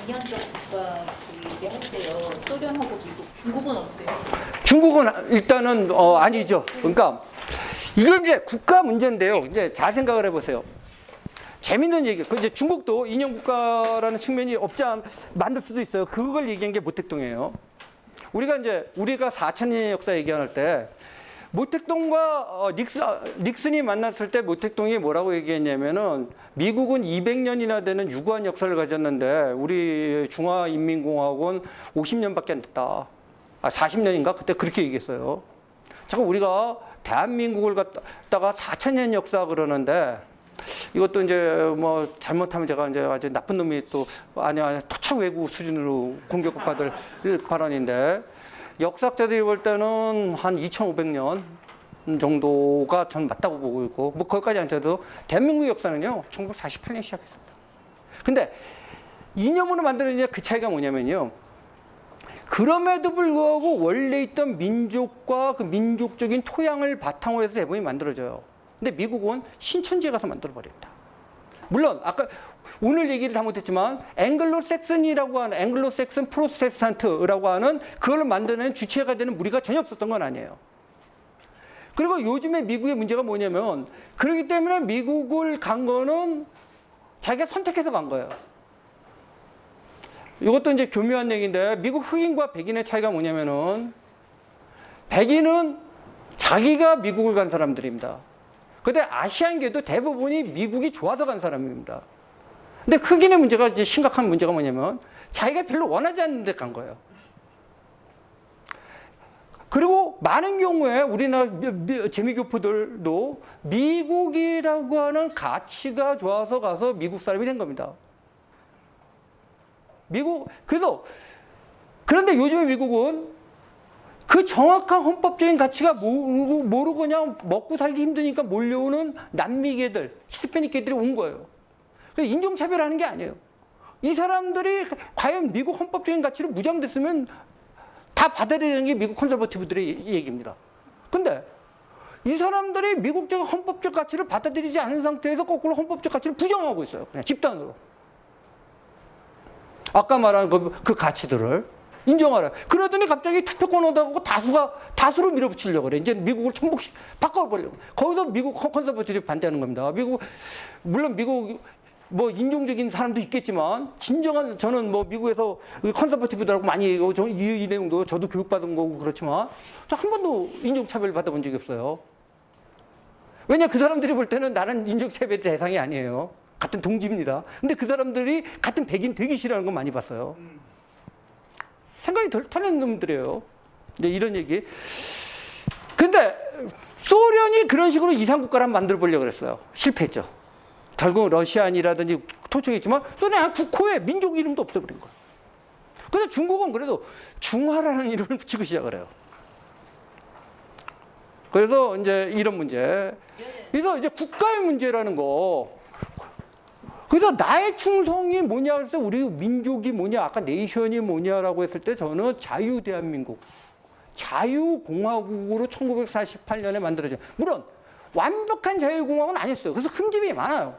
이념적 국가 얘기할 때요. 소련하고 미국, 중국은 어때요? 중국은 일단은 아니죠. 그러니까 이건 이제 국가 문제인데요. 이제 잘 생각을 해보세요. 재밌는 얘기. 그 이제 중국도 이념 국가라는 측면이 없지 만들 수도 있어요. 그걸 얘기한 게 모택동이에요. 우리가 4,000년 역사 얘기할 때 모택동과 닉슨이 만났을 때 모택동이 뭐라고 얘기했냐면은 미국은 200년이나 되는 유구한 역사를 가졌는데 우리 중화인민공화국은 50년밖에 안 됐다. 40년인가? 그때 그렇게 얘기했어요. 자꾸 우리가 대한민국을 갖다가 4,000년 역사 그러는데 이것도 이제 뭐 잘못하면 제가 이제 아주 나쁜 놈이 또 아니야 토착 외국 수준으로 공격받을 발언인데 역사학자들이 볼 때는 한 2,500년 정도가 전 맞다고 보고 있고 뭐 거기까지 안 쳐도 대한민국 역사는요 1948년 시작했습니다. 근데 이념으로 만들어진 그 차이가 뭐냐면요. 그럼에도 불구하고 원래 있던 민족과 그 민족적인 토양을 바탕으로 해서 대부분이 만들어져요. 근데 미국은 신천지에 가서 만들어버렸다. 물론 아까 오늘 얘기를 잘못했지만 앵글로색슨이라고 하는 앵글로색슨 프로테스탄트라고 하는 그걸 만드는 주체가 되는 무리가 전혀 없었던 건 아니에요. 그리고 요즘에 미국의 문제가 뭐냐면 그렇기 때문에 미국을 간 거는 자기가 선택해서 간 거예요. 이것도 이제 교묘한 얘기인데 미국 흑인과 백인의 차이가 뭐냐면은 백인은 자기가 미국을 간 사람들입니다. 근데 아시안계도 대부분이 미국이 좋아서 간 사람입니다. 근데 흑인의 문제가 이제 심각한 문제가 뭐냐면 자기가 별로 원하지 않는 데 간 거예요. 그리고 많은 경우에 우리나라 재미교포들도 미국이라고 하는 가치가 좋아서 가서 미국 사람이 된 겁니다. 그런데 요즘에 미국은 그 정확한 헌법적인 가치가 모르고 그냥 먹고 살기 힘드니까 몰려오는 남미계들, 히스패닉계들이 온 거예요. 그래서 인종차별하는 게 아니에요. 이 사람들이 과연 미국 헌법적인 가치를 무장됐으면 다 받아들이는 게 미국 컨서버티브들의 얘기입니다. 근데 이 사람들이 미국적 헌법적 가치를 받아들이지 않은 상태에서 거꾸로 헌법적 가치를 부정하고 있어요. 그냥 집단으로. 아까 말한 그 가치들을 인정하라. 그러더니 갑자기 투표권 얻어가고 다수로 밀어붙이려고 그래. 이제 미국을 천복씩 바꿔버리려고. 거기서 미국 컨서버티브들이 반대하는 겁니다. 물론 미국 뭐 인종적인 사람도 있겠지만 진정한 저는 뭐 미국에서 컨서버티브들하고 많이 얘기하고 이 내용도 저도 교육받은 거고 그렇지만 저 한 번도 인종차별 받아본 적이 없어요. 왜냐 그 사람들이 볼 때는 나는 인종차별 대상이 아니에요. 같은 동지입니다. 근데 그 사람들이 같은 백인 되기 싫어하는 건 많이 봤어요. 생각이 덜 타는 놈들이에요. 이제 이런 얘기. 근데 소련이 그런 식으로 이상국가를 만들어 보려고 그랬어요. 실패했죠. 결국 러시안이라든지 토착했지만 소련은 국호에 민족 이름도 없어버린 거예요. 근데 중국은 그래도 중화라는 이름을 붙이고 시작을 해요. 그래서 이제 이런 문제. 그래서 이제 국가의 문제라는 거. 그래서 나의 충성이 뭐냐 그래서 우리 민족이 뭐냐 아까 네이션이 뭐냐라고 했을 때 저는 자유대한민국 자유공화국으로 1948년에 만들어져요. 물론 완벽한 자유공화국은 아니었어요. 그래서 흠집이 많아요.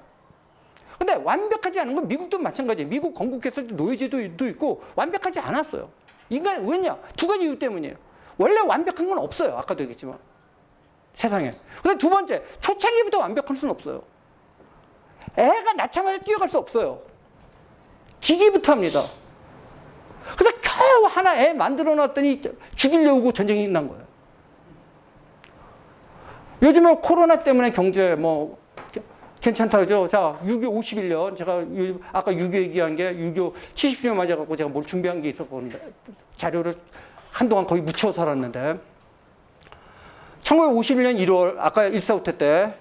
근데 완벽하지 않은 건 미국도 마찬가지예요. 미국 건국했을 때 노예제도도 있고 완벽하지 않았어요. 왜냐? 두 가지 이유 때문이에요. 원래 완벽한 건 없어요. 아까도 얘기했지만 세상에. 근데 두 번째 초창기부터 완벽할 수는 없어요. 애가 낳자마자 뛰어갈 수 없어요. 기기부터 합니다. 그래서 겨우 하나 애 만들어 놨더니 죽이려고 전쟁이 난 거예요. 요즘에 코로나 때문에 경제 뭐 괜찮다 그죠? 자, 6.25 51년 제가 아까 6.25 얘기한 게 6.25 70주년 맞아갖고 제가 뭘 준비한 게 있었거든요. 자료를 한동안 거의 묻혀 살았는데 1951년 1월 아까 일사후퇴 때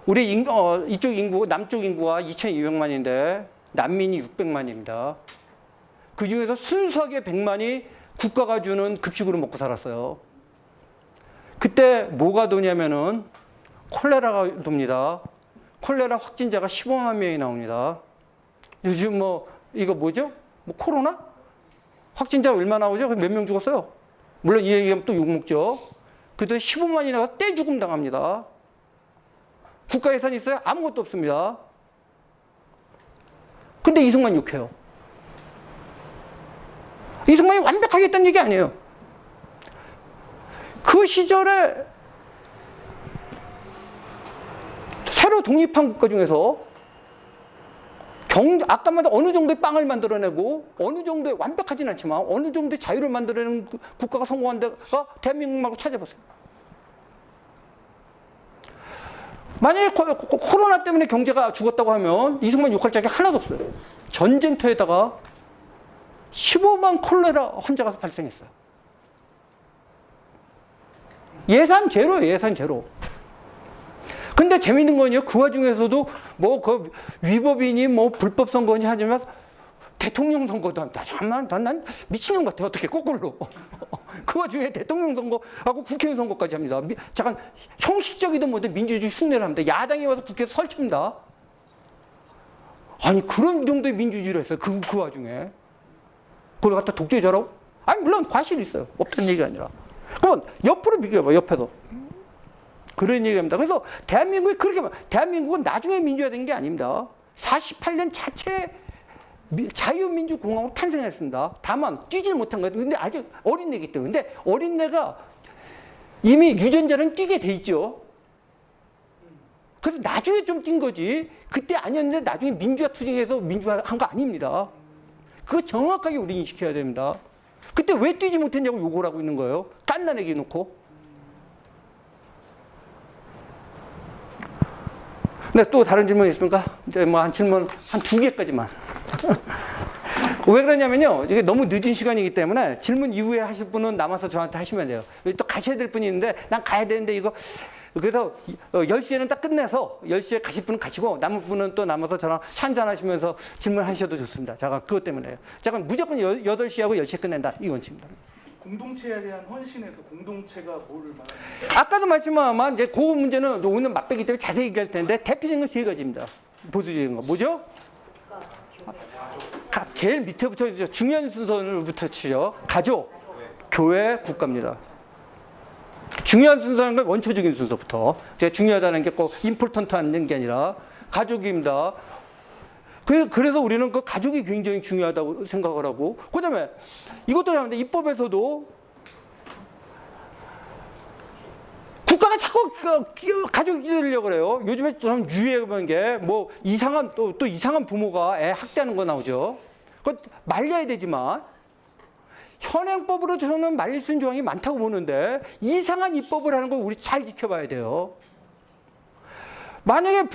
우리 이쪽 인구, 남쪽 인구가 2,200만인데 난민이 600만입니다. 그 중에서 순수하게 100만이 국가가 주는 급식으로 먹고 살았어요. 그때 뭐가 도냐면은 콜레라가 돕니다. 콜레라 확진자가 15만 명이 나옵니다. 요즘 이거 뭐죠? 코로나? 확진자 얼마나 나오죠? 몇 명 죽었어요? 물론 이 얘기하면 또 욕먹죠. 그때 15만이 나서 떼죽음 당합니다. 국가 예산이 있어요? 아무것도 없습니다. 근데 이승만 욕해요. 이승만이 완벽하게 했다는 얘기 아니에요. 그 시절에 새로 독립한 국가 중에서 아까 말한 어느 정도의 빵을 만들어내고 어느 정도의 완벽하진 않지만 어느 정도의 자유를 만들어내는 국가가 성공한 데가 대한민국 말고 찾아보세요. 만약에 코로나 때문에 경제가 죽었다고 하면 이승만 욕할 적이 하나도 없어요. 전쟁터에다가 15만 콜레라 환자가 발생했어요. 예산 제로예요, 예산 제로. 근데 재밌는 건요, 그 와중에서도 뭐 그 위법이니 뭐 불법 선거니 하지만 대통령 선거도 합니다. 정말 난 미친놈 같아. 어떻게 거꾸로. 그 와중에 대통령 선거하고 국회의원 선거까지 합니다. 잠깐 형식적이든 뭐든 민주주의 흉내를 합니다. 야당이 와서 국회에서 설칩니다. 아니 그런 정도의 민주주의를 했어요. 그 와중에. 그걸 갖다 독재자라고? 아니 물론 과실이 있어요. 없다는 얘기가 아니라. 그럼 옆으로 비교해봐. 옆에서. 그런 얘기합니다. 그래서 대한민국이 대한민국은 나중에 민주화된 게 아닙니다. 48년 자체 자유민주공화국으로 탄생했습니다. 다만 뛰질 못한 거예요. 근데 아직 어린애기 때문에. 근데 어린애가 이미 유전자는 뛰게 돼 있죠. 그래서 나중에 좀 뛴 거지. 그때 아니었는데 나중에 민주화 투쟁해서 민주화한 거 아닙니다. 그거 정확하게 우리 인식해야 됩니다. 그때 왜 뛰지 못했냐고 욕을 하고 있는 거예요. 깐난애기 놓고. 네, 또 다른 질문 있습니까? 이제 뭐 한 질문 한 2개까지만. 왜 그러냐면요. 이게 너무 늦은 시간이기 때문에 질문 이후에 하실 분은 남아서 저한테 하시면 돼요. 또 가셔야 될 분이 있는데 난 가야 되는데 이거 그래서 10시에는 딱 끝내서 10시에 가실 분은 가시고 남은 분은 또 남아서 저랑 차 한잔 하시면서 질문하셔도 좋습니다. 제가 그것 때문에요. 제가 무조건 8시하고 10시에 끝낸다. 이 원칙입니다. 공동체에 대한 헌신에서 공동체가 뭐를 말하는 아까도 말씀하면 이제 그 문제는 오늘 맛배기 때문에 자세히 얘기할 텐데 대표적인 건 3가지입니다. 보수적인 거. 뭐죠? 제일 밑에부터 중요한 순서부터 치죠. 가족, 교회, 국가입니다. 중요한 순서는 건 원초적인 순서부터. 제가 중요하다는 게 꼭 임포턴트한 게 아니라 가족입니다. 그래서 우리는 그 가족이 굉장히 중요하다고 생각을 하고, 그 다음에 이것도 하는데 입법에서도 국가가 자꾸 가족이 되려고 그래요. 요즘에 좀 유행한 게 뭐 이상한 또 이상한 부모가 애 학대하는 거 나오죠. 그거 말려야 되지만 현행법으로 저는 말릴 수 있는 조항이 많다고 보는데 이상한 입법을 하는 걸 우리 잘 지켜봐야 돼요. 만약에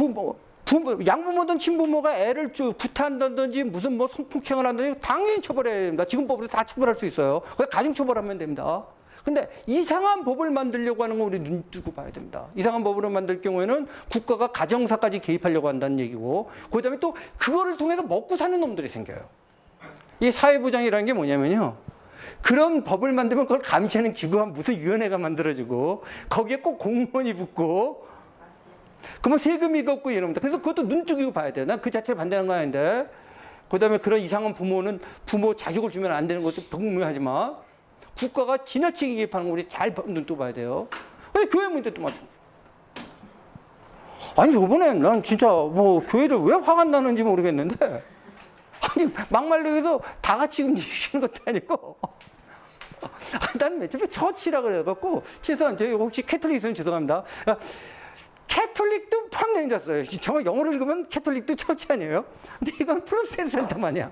양부모든 친부모가 애를 구타한다든지 무슨 뭐 성폭행을 한다든지 당연히 처벌해야 됩니다. 지금 법으로 다 처벌할 수 있어요. 그래서 가중처벌하면 됩니다. 근데 이상한 법을 만들려고 하는 건 우리 눈 뜨고 봐야 됩니다. 이상한 법으로 만들 경우에는 국가가 가정사까지 개입하려고 한다는 얘기고, 그 다음에 또 그거를 통해서 먹고 사는 놈들이 생겨요. 이 사회보장이라는 게 뭐냐면요. 그런 법을 만들면 그걸 감시하는 기구가 무슨 위원회가 만들어지고 거기에 꼭 공무원이 붙고 그러면 세금이 걷고 이럽니다. 그래서 그것도 눈뜨기고 봐야 돼요. 난 그 자체를 반대하는 거 아닌데. 그 다음에 그런 이상한 부모는 부모 자식을 주면 안 되는 것도 분명하지만 국가가 지나치게 개입하는 거 우리 잘 눈뜨고 봐야 돼요. 근데 교회 문제도 마찬가지. 아니 이번에 난 진짜 뭐 교회를 왜 화가 나는지 모르겠는데 아니 막말로 다 같이 움직이는 것도 아니고 난 맨 처음에 처치라 그래갖고 최소한 저희 혹시 캐톨릭 있으면 죄송합니다. 캐톨릭도 포함된 줄 알았어요. 정말 영어로 읽으면 캐톨릭도 처치 아니에요? 근데 이건 프로테스탄트만이야.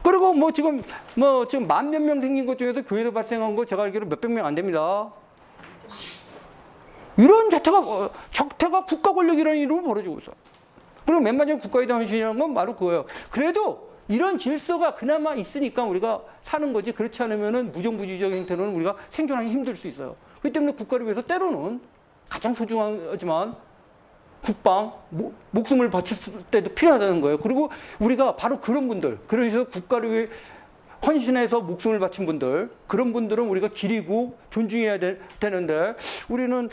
그리고 뭐 지금 10,000몇 명 생긴 것 중에서 교회에서 발생한 거 제가 알기로 몇백 명 안 됩니다. 이런 적태가 국가 권력이라는 이름으로 벌어지고 있어. 그리고 맨 마지막 국가에 대한 헌신이라는 건 바로 그거예요. 그래도 이런 질서가 그나마 있으니까 우리가 사는 거지, 그렇지 않으면은 무정부주의적 형태로는 우리가 생존하기 힘들 수 있어요. 그렇기 때문에 국가를 위해서 때로는 가장 소중하지만 국방, 목숨을 바칠 때도 필요하다는 거예요. 그리고 우리가 바로 그런 분들, 그래서 국가를 위해 헌신해서 목숨을 바친 분들, 그런 분들은 우리가 기리고 존중해야 되는데 우리는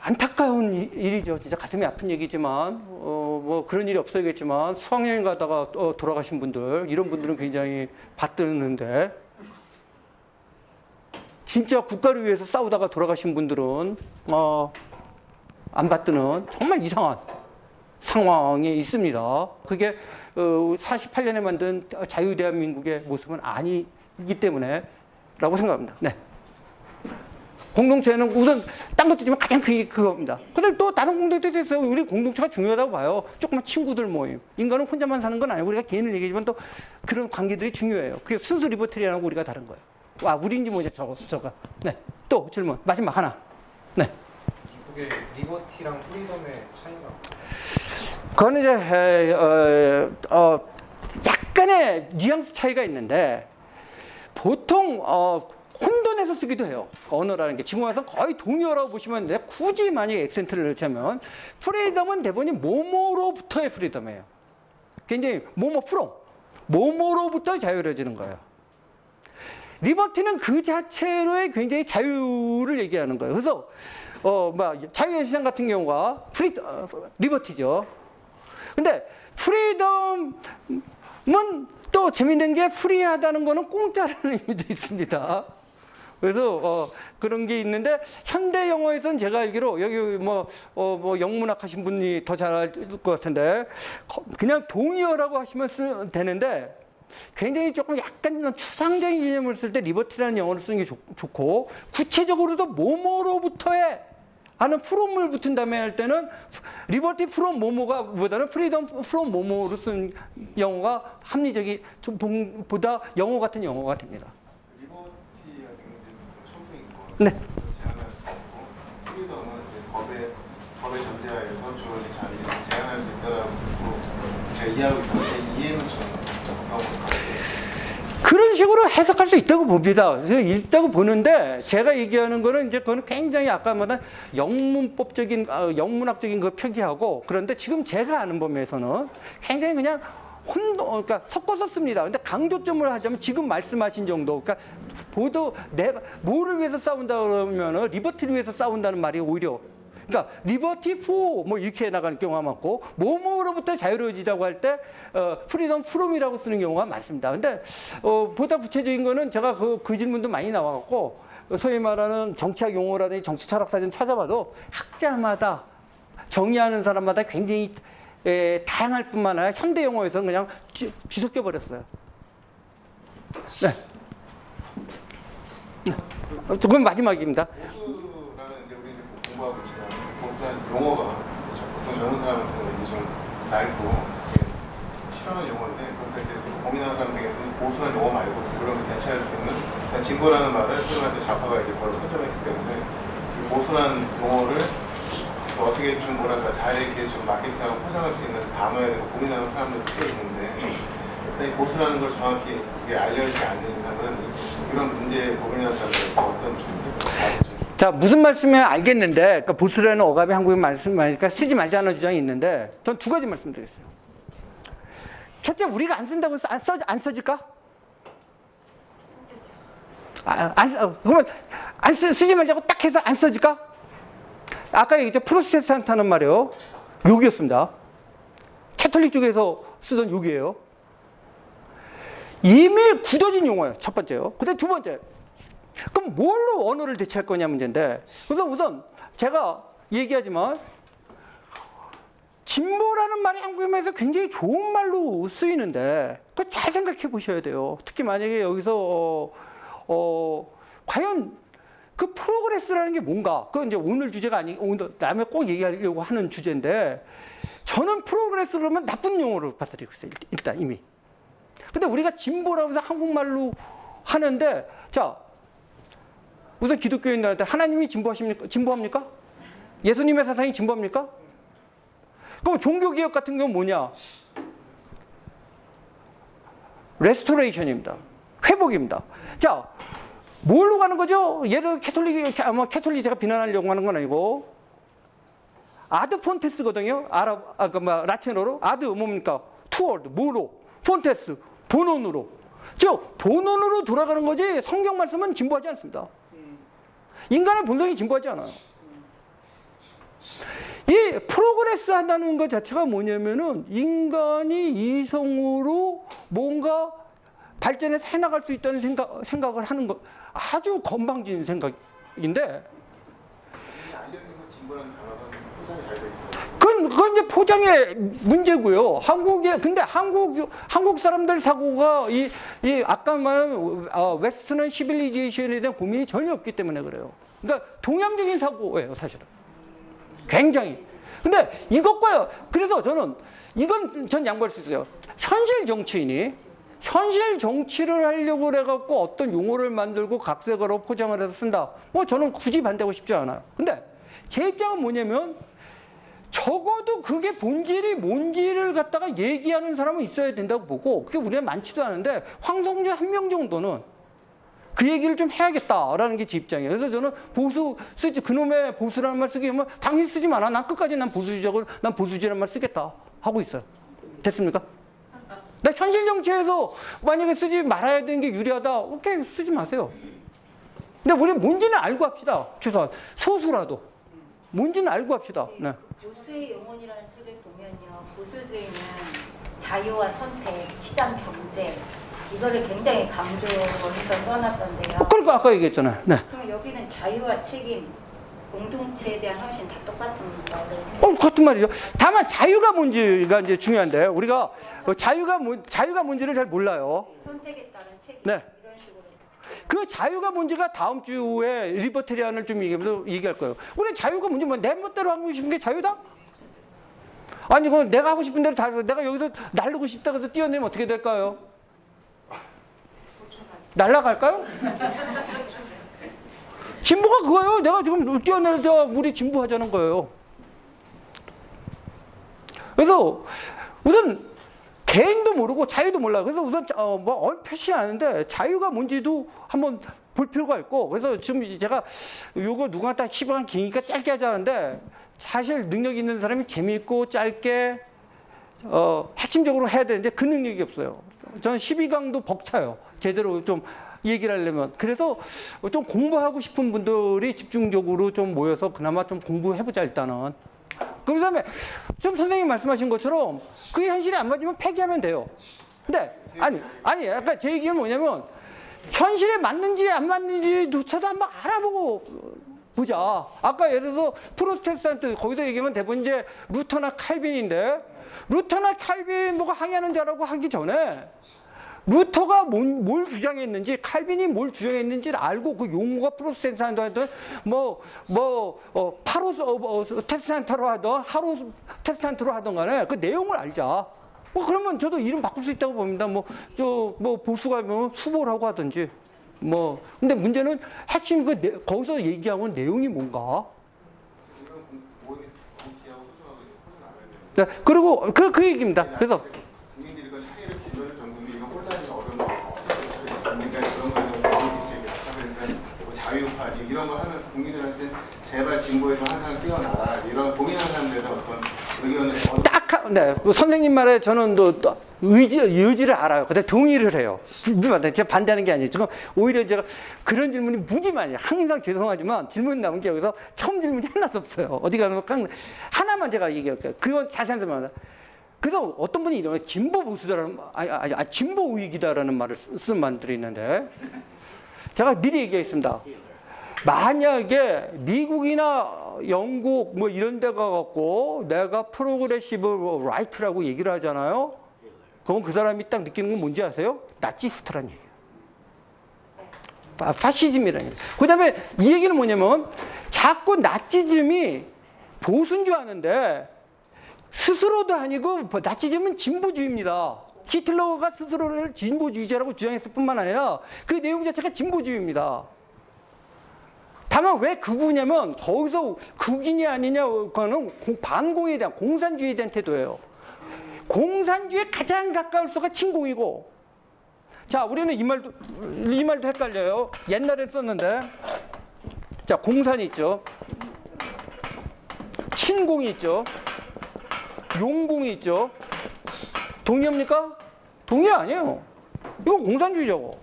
안타까운 일이죠. 진짜 가슴이 아픈 얘기지만 뭐 그런 일이 없어야겠지만 수학여행 가다가 돌아가신 분들, 이런 분들은 굉장히 받드는데 진짜 국가를 위해서 싸우다가 돌아가신 분들은 안 받드는 정말 이상한 상황에 있습니다. 그게 48년에 만든 자유대한민국의 모습은 아니기 때문에 라고 생각합니다. 네. 공동체는 우선 딴 것도 있지만 가장 그겁니다. 근데 또 다른 공동체에서 우리 공동체가 중요하다고 봐요. 조그만 친구들 모임. 인간은 혼자만 사는 건 아니고 우리가 개인을 얘기하지만 또 그런 관계들이 중요해요. 그게 순수 리버테리안하고 우리가 다른 거예요. 와, 우리인지 뭐냐 저거. 네. 또 질문 마지막 하나. 네. 이게 리버티랑 프리덤의 차이가? 그거는 이제 약간의 뉘앙스 차이가 있는데 보통 혼돈해서 쓰기도 해요. 언어라는 게 지금 와서 거의 동의어라고 보시면 되는데 굳이 만약에 액센트를 넣자면 프리덤은 대부분이 뭐뭐로부터의 프리덤이에요. 굉장히 뭐뭐로부터 자유로워지는 거예요. 리버티는 그 자체로의 굉장히 자유를 얘기하는 거예요. 그래서 자유의 시장 같은 경우가 리버티죠. 근데 프리덤은 또 재밌는 게 프리하다는 거는 공짜라는 의미도 있습니다. 그래서 그런 게 있는데 현대 영어에서는 제가 알기로 여기 영문학 하신 분이 더 잘 알 것 같은데 그냥 동의어라고 하시면 되는데 굉장히 조금 약간 추상적인 개념을 쓸 때 리버티라는 영어를 쓰는 게 좋고 구체적으로도 뭐뭐로부터의 하는 프롬을 붙은 다음에 할 때는 리버티 프롬 뭐뭐가 보다는 프리덤 프롬 뭐뭐로 쓴 영어가 합리적이 보다 영어 같은 영어가 됩니다. 리버티 같은 경우는 청구인권 네. 제한할 수 있고 프리덤은 이제 법의 전제하에서 주어진 자유를 제한할 수 있다라고 제가 이해하고 있었는데 이해는 좀 적합한 것 같아요. 그런 식으로 해석할 수 있다고 봅니다. 있다고 보는데 제가 얘기하는 거는 이제 그거는 굉장히 아까 말한 영문법적인 영문학적인 거 표기하고 그런데 지금 제가 아는 범위에서는 굉장히 그냥 그러니까 섞어서 씁니다. 근데 강조점을 하자면 지금 말씀하신 정도, 그러니까 보도 내가 뭐를 위해서 싸운다 그러면은 리버티를 위해서 싸운다는 말이 오히려. 그러니까 리버티 포 뭐 이렇게 나가는 경우가 많고 뭐뭐로부터 자유로워지자고 할 때 프리덤 프롬이라고 쓰는 경우가 많습니다. 근데 보다 구체적인 거는 제가 그 질문도 많이 나와갖고 소위 말하는 정치학 용어라든지 정치 철학 사전 찾아봐도 학자마다 정의하는 사람마다 굉장히 다양할 뿐만 아니라 현대 영어에서는 그냥 뒤섞여 버렸어요. 네. 그건 마지막입니다. 보수라는 이제 우리 이제 공부하고 있지만 보수라는 용어가 보통 젊은 사람한테는 이제 좀 낡고 싫어하는 용어인데 그래서 이제 고민하는 사람 중에서는 보수라는 용어 말고 그런 걸 대체할 수 있는 진보라는 말을 소위한테 좌파가 이제 바로 선점했기 때문에 이 보수라는 용어를 어떻게 좀 뭐랄까 잘 이렇게 좀 마케팅하고 포장할 수 있는 단어에 대해서 고민하는 사람들도 꽤 있는데 일단 이 보수라는 걸 정확히 이게 알려지지 않는 이상은 이런 문제에 고민하는 사람들한테 어떤 좀 자, 무슨 말씀인지 알겠는데, 그러니까 보수라는 어감이 한국에 말씀하니까 쓰지 말자는 주장이 있는데, 전 두 가지 말씀드리겠어요. 첫째, 우리가 안 쓴다고 해서 안 써질까? 그러면 쓰지 말자고 딱 해서 안 써질까? 아까 얘기했죠. 프로테스탄트는 말이에요. 욕이었습니다. 캐톨릭 쪽에서 쓰던 욕이에요. 이미 굳어진 용어예요. 첫 번째요. 근데 두 번째. 그럼 뭘로 언어를 대체할 거냐 문제인데 우선 제가 얘기하지만 진보라는 말이 한국에서 굉장히 좋은 말로 쓰이는데 그거 잘 생각해 보셔야 돼요. 특히 만약에 여기서 과연 그 프로그레스라는 게 뭔가 그건 이제 오늘 주제가 아니고 오늘 다음에 꼭 얘기하려고 하는 주제인데 저는 프로그레스 그러면 나쁜 용어로 받아들이고 있어요. 일단 이미. 근데 우리가 진보라고 해서 한국말로 하는데 자 우선 기독교인들한테 하나님이 진보합니까? 예수님의 사상이 진보합니까? 그럼 종교개혁 같은 경우는 뭐냐? 레스토레이션입니다. 회복입니다. 자, 뭘로 가는 거죠? 예를 들어 캐톨릭 제가 비난하려고 하는 건 아니고 아드 폰테스거든요. 라틴어로 아드 뭡니까? 투월드 뭐로? 폰테스 본원으로. 즉 본원으로 돌아가는 거지 성경 말씀은 진보하지 않습니다. 인간의 본성이 진보하지 않아요. 이 프로그레스 한다는 것 자체가 뭐냐면은 인간이 이성으로 뭔가 발전해서 해나갈 수 있다는 생각을 하는 것 아주 건방진 생각인데 알려진 거 진보라는 단어가 포장이 잘 돼 있어요. 그건 이제 포장의 문제고요. 근데 한국 사람들 사고가 아까 말한 웨스턴 시빌리제이션에 대한 고민이 전혀 없기 때문에 그래요. 그러니까 동양적인 사고예요, 사실은. 굉장히. 근데 이것과, 그래서 이건 전 양보할 수 있어요. 현실 정치인이 현실 정치를 하려고 그래갖고 어떤 용어를 만들고 각색으로 포장을 해서 쓴다. 저는 굳이 반대하고 싶지 않아요. 근데 제 입장은 뭐냐면, 적어도 그게 본질이 뭔지를 갖다가 얘기하는 사람은 있어야 된다고 보고, 그게 우리가 많지도 않은데 황성주 한 명 정도는 그 얘기를 좀 해야겠다라는 게 제 입장이에요. 그래서 저는 그놈의 보수라는 말 쓰게 하면 당신 쓰지 마라. 난 끝까지 난 보수주의라는 말 쓰겠다 하고 있어요. 됐습니까? 나 현실 정치에서 만약에 쓰지 말아야 되는 게 유리하다. 오케이, 쓰지 마세요. 근데 우리 뭔지는 알고 합시다. 최소한 소수라도 뭔지는 알고 합시다. 네. 보수의 영혼이라는 책을 보면요, 보수주의는 자유와 선택, 시장 경제 이거를 굉장히 강조해서 써놨던데요. 그러니까 아까 얘기했잖아요. 네. 그럼 여기는 자유와 책임, 공동체에 대한 헌신 다 똑같은 거예요? 같은 말이죠. 다만 자유가 뭔지가 이제 중요한데 우리가 자유가 뭔지를 잘 몰라요. 선택에 따른 책임 네. 이런 식으로. 그 자유가 뭔지가 다음 주에 리버테리안을 좀 얘기할 거예요. 우리 자유가 뭔지 내 멋대로 하고 싶은 게 자유다? 아니 그건 내가 하고 싶은 대로 다 내가 여기서 날르고 싶다 해서 뛰어내면 어떻게 될까요? 날아갈까요? 진보가 그거예요. 내가 지금 뛰어내자 우리 진보하자는 거예요. 그래서 우선 개인도 모르고 자유도 몰라. 그래서 우선 표시 아는데 자유가 뭔지도 한번 볼 필요가 있고. 그래서 지금 제가 요거 누구한테 시간 기니까 짧게 하자는데 사실 능력 있는 사람이 재미있고 짧게 핵심적으로 해야 되는데 그 능력이 없어요. 저는 12강도 벅차요. 제대로 좀 얘기를 하려면. 그래서 좀 공부하고 싶은 분들이 집중적으로 좀 모여서 그나마 좀 공부해보자 일단은. 그 다음에 좀 선생님 말씀하신 것처럼 그게 현실에 안 맞으면 폐기하면 돼요. 근데 아니 아까 제 얘기는 뭐냐면 현실에 맞는지 안 맞는지조차도 한번 알아보고 보자. 아까 예를 들어서 프로테스탄트 거기서 얘기하면 대부분 이제 루터나 칼빈인데 루터나 칼빈 뭐가 항의하는 자라고 하기 전에 루터가 뭘 주장했는지 칼빈이 뭘 주장했는지를 알고 그 용어가 프로테스탄트하든 테스탄트로 하든 하루 테스탄트로 하든 간에 그 내용을 알자. 그러면 저도 이름 바꿀 수 있다고 봅니다. 보수가 수보라고 하든지 근데 문제는 핵심 거기서 얘기하는 내용이 뭔가. 네, 그리고 그 얘기입니다. 그래서 국민들이 그 사회를 구별을 전국이 이거 혼란이 어려운 거 없어요. 그러니까 그런 거는 그러니까 자유파 이런 거 하면서 국민들한테 제발 진보에도 항상 뛰어나라 이런 고민하는 사람들에서 어떤 의견을 네, 선생님 말에 저는 또 의지를 알아요. 근데 동의를 해요. 제가 반대하는 게 아니에요. 지금 오히려 제가 그런 질문이 무지 많이 해요. 항상 죄송하지만 질문 나온 게 여기서 처음 질문이 하나도 없어요. 어디 가는 거 하나만 제가 얘기할게요. 그건 자세한 설명을. 그래서 어떤 분이 이러면 진보 보수다라는 진보 우익이다라는 말을 쓴 분들이 있는데 제가 미리 얘기하겠습니다. 만약에 미국이나 영국 이런 데 가갖고 내가 프로그레시브 라이트라고 얘기를 하잖아요. 그럼 그 사람이 딱 느끼는 건 뭔지 아세요? 나치스트란 얘기예요. 파시즘이라는 얘기예요. 그 다음에 이 얘기는 뭐냐면 자꾸 나치즘이 보수인 줄 아는데 스스로도 아니고 나치즘은 진보주의입니다. 히틀러가 스스로를 진보주의자라고 주장했을 뿐만 아니라 그 내용 자체가 진보주의입니다. 다만 왜 극우냐면 거기서 극인이 아니냐 그거는 반공에 대한 공산주의에 대한 태도예요. 공산주의에 가장 가까울 수가 친공이고. 자, 우리는 이 말도 헷갈려요. 옛날에 썼는데 자, 공산이 있죠. 친공이 있죠. 용공이 있죠. 동의합니까? 동의 아니에요. 이거 공산주의자고.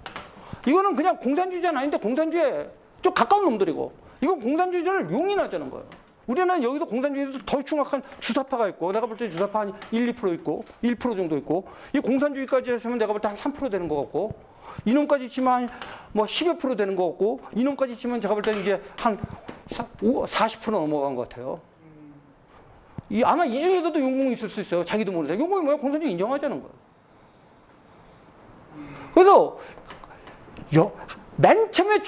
이거는 그냥 공산주의자는 아닌데 공산주의에 좀 가까운 놈들이고. 이건 공산주의자를 용인하자는 거예요. 우리는 여기도 공산주의에서 더 흉악한 주사파가 있고, 내가 볼 때 주사파 한 1, 2% 있고, 1% 정도 있고, 이 공산주의까지 하면 내가 볼 때 한 3% 되는 것 같고, 이놈까지 치면 한 10여 % 되는 것 같고, 이놈까지 치면 제가 볼 때는 이제 한 40% 넘어간 것 같아요. 아마 이 중에서도 용공이 있을 수 있어요. 자기도 모르죠. 용공이 뭐야? 공산주의 인정하자는 거예요. 그래서 맨 처음에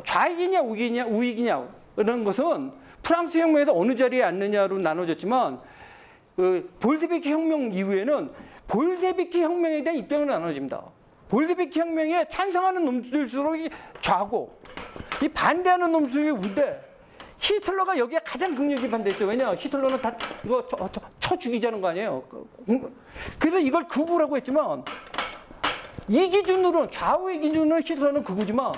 좌익이냐 우익이냐 이런 것은 프랑스 혁명에서 어느 자리에 앉느냐로 나눠졌지만 볼셰비키 혁명 이후에는 볼셰비키 혁명에 대한 입장으로 나눠집니다. 볼셰비키 혁명에 찬성하는 놈들수록 좌고 이 반대하는 놈들이 우대. 히틀러가 여기에 가장 강력히 반대했죠. 왜냐? 히틀러는 다 이거 쳐 죽이자는 거 아니에요. 그래서 이걸 극우라고 했지만 이 기준으로는 좌우의 기준으로는 히틀러는 극우지만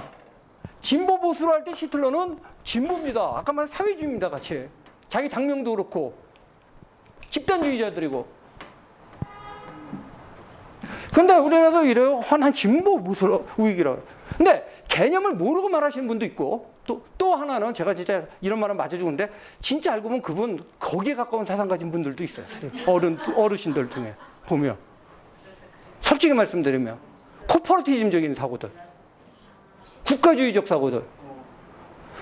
진보 보수로 할 때 히틀러는 진보입니다. 아까 말한 사회주의입니다. 같이. 자기 당명도 그렇고 집단주의자들이고. 근데 우리나라도 이래요. 난 진보 보수 우익이라. 근데 개념을 모르고 말하시는 분도 있고 또 하나는 제가 진짜 이런 말은 맞아주는데 진짜 알고 보면 그분 거기에 가까운 사상 가진 분들도 있어요. 어르신들 중에 보면. 솔직히 말씀드리면 코퍼레티즘적인 사고들, 국가주의적 사고들.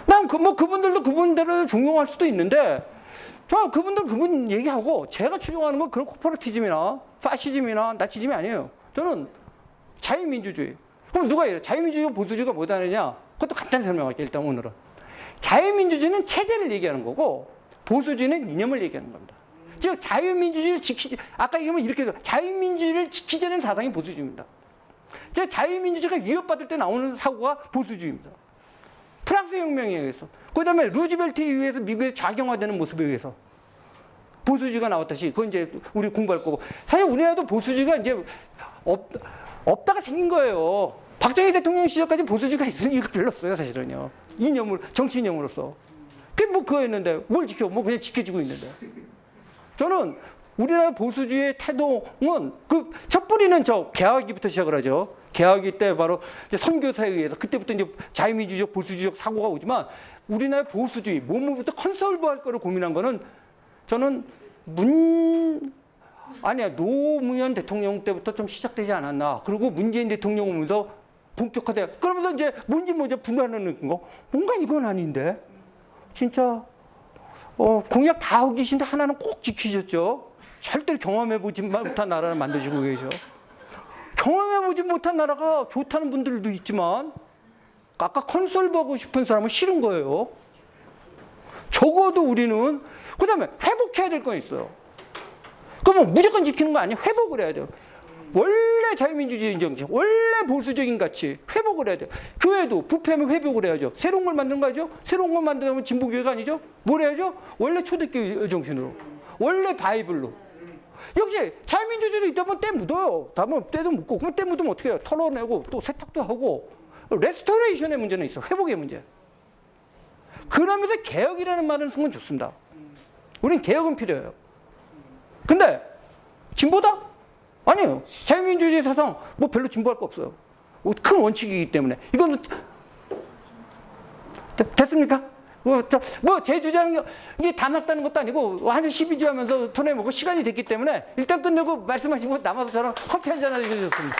난 그분들도 그분대로 존경할 수도 있는데 저 그분 얘기하고 제가 추종하는 건 그런 코퍼레티즘이나 파시즘이나 나치즘이 아니에요. 저는 자유민주주의. 그럼 누가 이래? 자유민주주의가 보수주의가 뭐 다르냐? 그것도 간단히 설명할게요. 일단 오늘은. 자유민주주의는 체제를 얘기하는 거고 보수주의는 이념을 얘기하는 겁니다. 즉 자유민주주의를 아까 얘기하면 이렇게 자유민주주의를 지키자는 사상이 보수주의입니다. 즉 자유민주주의가 위협받을 때 나오는 사고가 보수주의입니다. 프랑스 혁명에 의해서 그 다음에 루즈벨트에 의해서 미국의 좌경화되는 모습에 의해서 보수주의가 나왔다시 그건 이제 우리 공부할 거고 사실 우리나라도 보수주의가 이제 없다가 생긴 거예요. 박정희 대통령 시절까지 보수주의가 있을 이유가 별로 없어요. 사실은요. 정치 이념으로서. 그게 뭐 그거였는데 뭘 지켜? 뭐 그냥 지켜주고 있는데. 저는 우리나라 보수주의의 태동은 그 첫 뿌리는 개화기부터 시작을 하죠. 개화기 때 바로 선교사에 의해서 그때부터 이제 자유민주적 보수주의적 사고가 오지만 우리나라의 보수주의 뭐부터 컨설브할 거를 고민한 거는 저는 노무현 대통령 때부터 좀 시작되지 않았나. 그리고 문재인 대통령 오면서 본격화돼. 그러면서 이제 뭔지 분간하는 거. 뭔가 이건 아닌데. 진짜 공약 다 하고 계신데 하나는 꼭 지키셨죠. 절대 경험해보지 못한 나라를 만드시고 계셔. 경험해보지 못한 나라가 좋다는 분들도 있지만 아까 컨설브하고 싶은 사람은 싫은 거예요. 적어도 우리는 그 다음에 회복해야 될 건 있어요. 그러면 무조건 지키는 거 아니에요. 회복을 해야 돼요. 원래 자유민주주의 정치, 원래 보수적인 가치 회복을 해야 돼요. 교회도 부패하면 회복을 해야죠. 새로운 걸 만든 거죠. 새로운 걸 만들면 진보교회가 아니죠. 뭘 해야죠? 원래 초대교회 정신으로. 원래 바이블로. 역시 자유민주주의도 있다 보면 때 묻어요. 다음은 때도 묻고 그럼 때 묻으면 어떻게 해요? 털어내고 또 세탁도 하고 레스토레이션의 문제는 있어. 회복의 문제. 그러면서 개혁이라는 말은 쓰면 좋습니다. 우린 개혁은 필요해요. 근데 진보다? 아니에요. 자유민주주의 사상 뭐 별로 진보할 거 없어요. 큰 원칙이기 때문에. 이거는 됐습니까? 제 주장이 이게 다 맞다는 것도 아니고 한 12주 하면서 토내먹고 시간이 됐기 때문에 일단 끝내고 말씀하시고 남아서 저랑 커피 한잔 하시겠습니다.